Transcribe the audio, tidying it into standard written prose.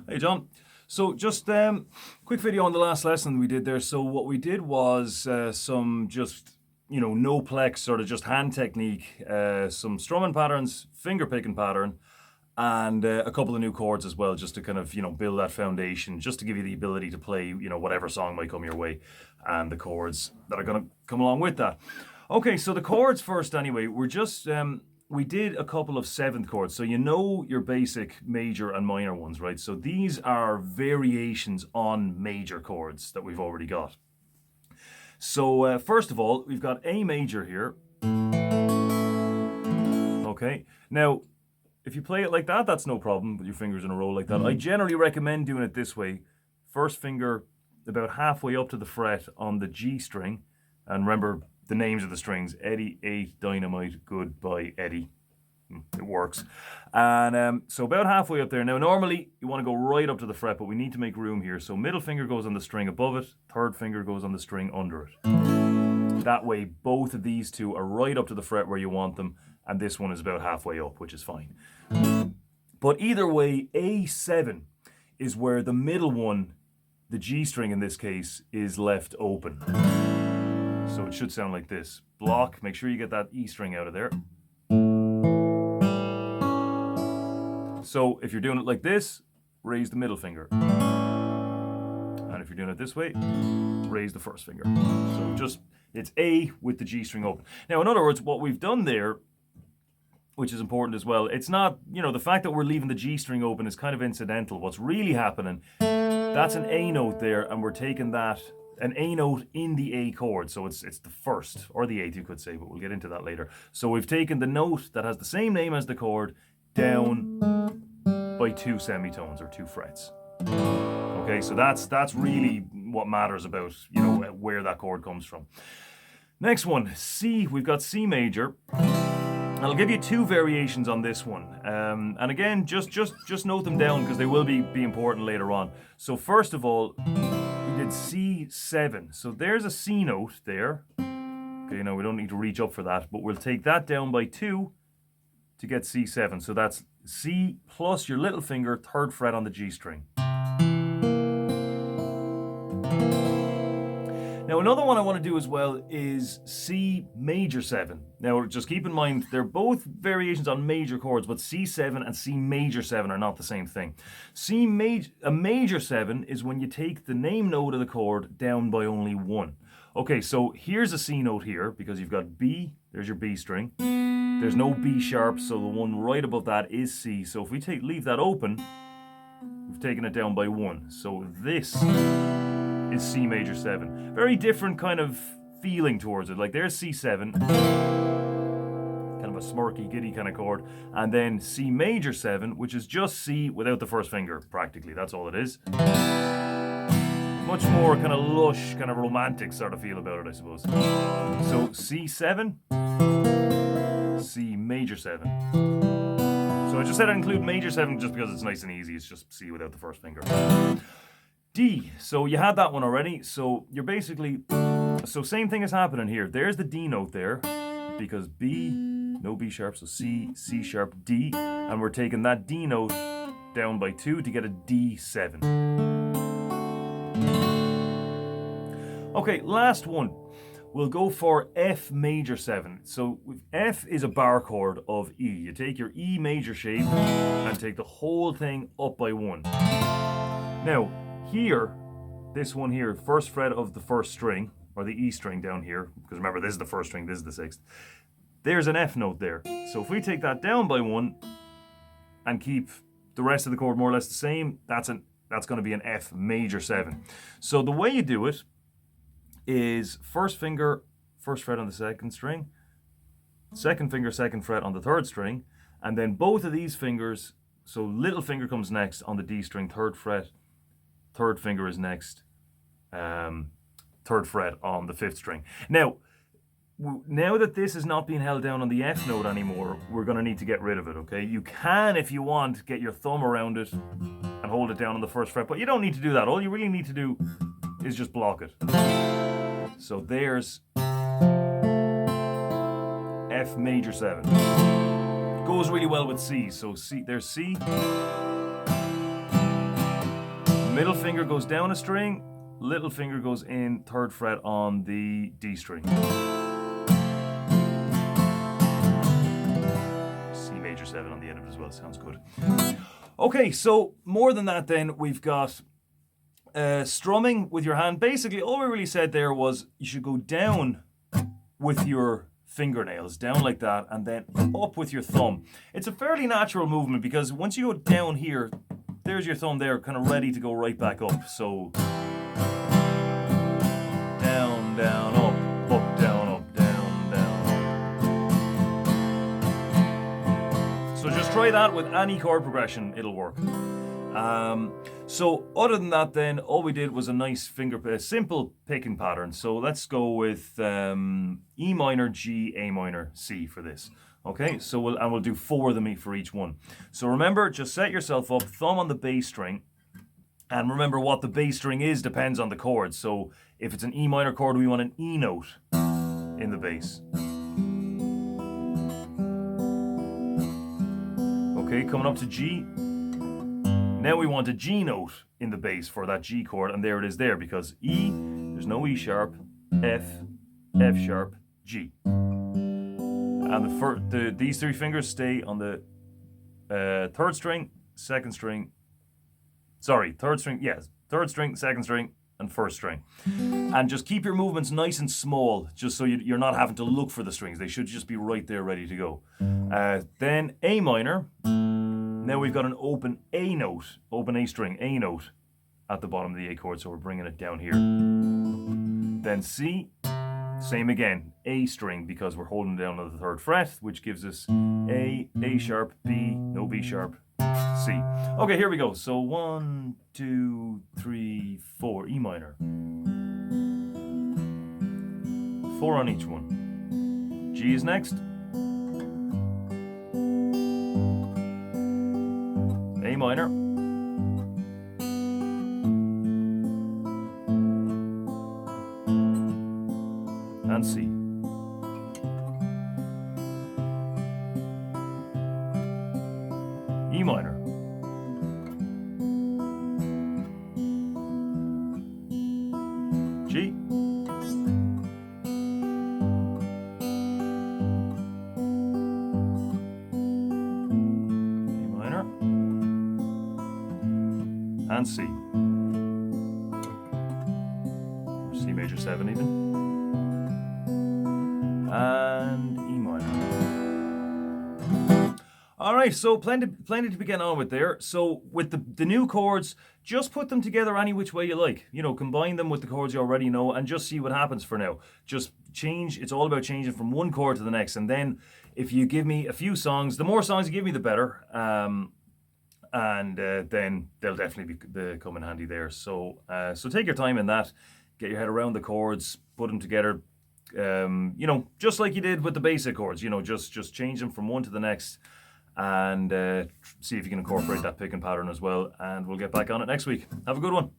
Hey John. So just quick video on the last lesson we did there. So what we did was some just no plex sort of just hand technique, some strumming patterns, finger picking pattern, and a couple of new chords as well, just to kind of build that foundation, just to give you the ability to play whatever song might come your way, and the chords that are going to come along with that. Okay, so the chords first anyway. We're just we did a couple of seventh chords, so your basic major and minor ones, right? So these are variations on major chords that we've already got. So first of all, we've got A major here. Okay, now if you play it like that, that's no problem with your fingers in a row like that. I generally recommend doing it this way. First finger about halfway up to the fret on the G string, and remember the names of the strings: Eddie, 8, Dynamite, Goodbye, Eddie. It works. And so about halfway up there. Now normally you want to go right up to the fret, but we need to make room here. So middle finger goes on the string above it, third finger goes on the string under it. That way both of these two are right up to the fret where you want them, and this one is about halfway up, which is fine. But either way, A7 is where the middle one, the G string in this case, is left open. So it should sound like this. Block, make sure you get that E string out of there. So if you're doing it like this, raise the middle finger. And if you're doing it this way, raise the first finger. So it's A with the G string open. Now, in other words, what we've done there, which is important as well, it's not, the fact that we're leaving the G string open is kind of incidental. What's really happening, that's an A note there, and we're taking that, an A note in the A chord. So it's the first, or the eighth you could say, but we'll get into that later. So we've taken the note that has the same name as the chord down by 2 semitones or 2 frets. Okay, so that's really what matters about, where that chord comes from. Next one, C, we've got C major. I'll give you 2 variations on this one. And again, just note them down because they will be important later on. So first of all, we did C7. So there's a C note there. Okay, now we don't need to reach up for that, but we'll take that down by 2 to get C7. So that's C plus your little finger, third fret on the G string. Now another one I want to do as well is C major 7. Now just keep in mind, they're both variations on major chords, but C7 and C major 7 are not the same thing. A major 7 is when you take the name note of the chord down by only 1. Okay, so here's a C note here, because you've got B, there's your B string. There's no B sharp, so the one right above that is C. So if we leave that open, we've taken it down by 1. So this is C major 7. Very different kind of feeling towards it. Like there's C7, kind of a smirky, giddy kind of chord. And then C major 7, which is just C without the first finger, practically. That's all it is. Much more kind of lush, kind of romantic sort of feel about it, I suppose. So C7, C major 7. So I just said I'd include major 7 just because it's nice and easy. It's just C without the first finger. D, so you had that one already. So you're basically, so same thing is happening here. There's the D note there, because B, no B sharp, so C, C sharp, D. And we're taking that D note down by 2 to get a D7. Okay, last one. We'll go for F major 7. So F is a bar chord of E. You take your E major shape and take the whole thing up by 1. Now, here, this one here, first fret of the first string, or the E string down here, because remember this is the first string, this is the 6th. There's an F note there. So if we take that down by 1 and keep the rest of the chord more or less the same, that's going to be an F major 7. So the way you do it is first finger, first fret on the second string, second finger, second fret on the third string, and then both of these fingers, so little finger comes next on the D string, third fret, third finger is next, third fret on the 5th string. Now that this is not being held down on the F note anymore, we're going to need to get rid of it, okay? You can, if you want, get your thumb around it and hold it down on the first fret, but you don't need to do that. All you really need to do is just block it. So there's F major 7. Goes really well with C. So C, there's C. Middle finger goes down a string, little finger goes in 3rd fret on the D string. C major 7 on the end of it as well, sounds good. Okay, so more than that then, we've got strumming with your hand. Basically, all we really said there was you should go down with your fingernails, down like that, and then up with your thumb. It's a fairly natural movement because once you go down here, there's your thumb there, kind of ready to go right back up. So down, down, up, down, up, down, down, up. So just try that with any chord progression, it'll work. So other than that then, all we did was a nice simple picking pattern. So let's go with E minor, G, A minor, C for this. Okay, so we'll do 4 of them for each one. So remember, just set yourself up, thumb on the bass string, and remember what the bass string is depends on the chord. So if it's an E minor chord, we want an E note in the bass. Okay, coming up to G. Now we want a G note in the bass for that G chord, and there it is there, because E, there's no E sharp, F, F sharp, G. And these 3 fingers stay on the 3rd string, 2nd string, 3rd string, yes, 3rd string, 2nd string, and 1st string. And just keep your movements nice and small, just so you're not having to look for the strings. They should just be right there ready to go. Then A minor. Now we've got an open A note, open A string, A note at the bottom of the A chord, so we're bringing it down here. Then C, same again, A string, because we're holding down on the 3rd fret, which gives us A, A sharp, B, no B sharp, C. Okay, here we go. So 1, 2, 3, 4, E minor. 4 on each one. G is next. A minor, and C. E minor, G, and C. Or C major 7 even. And E minor. Alright, so plenty to begin on with there. So with the new chords, just put them together any which way you like. You know, combine them with the chords you already know and just see what happens for now. Just change, it's all about changing from one chord to the next. And then if you give me a few songs, the more songs you give me, the better. And then they'll definitely come in handy there. So so take your time in that, get your head around the chords, put them together, you know, just like you did with the basic chords. You know, just change them from one to the next, and see if you can incorporate that picking pattern as well. And we'll get back on it next week. Have a good one.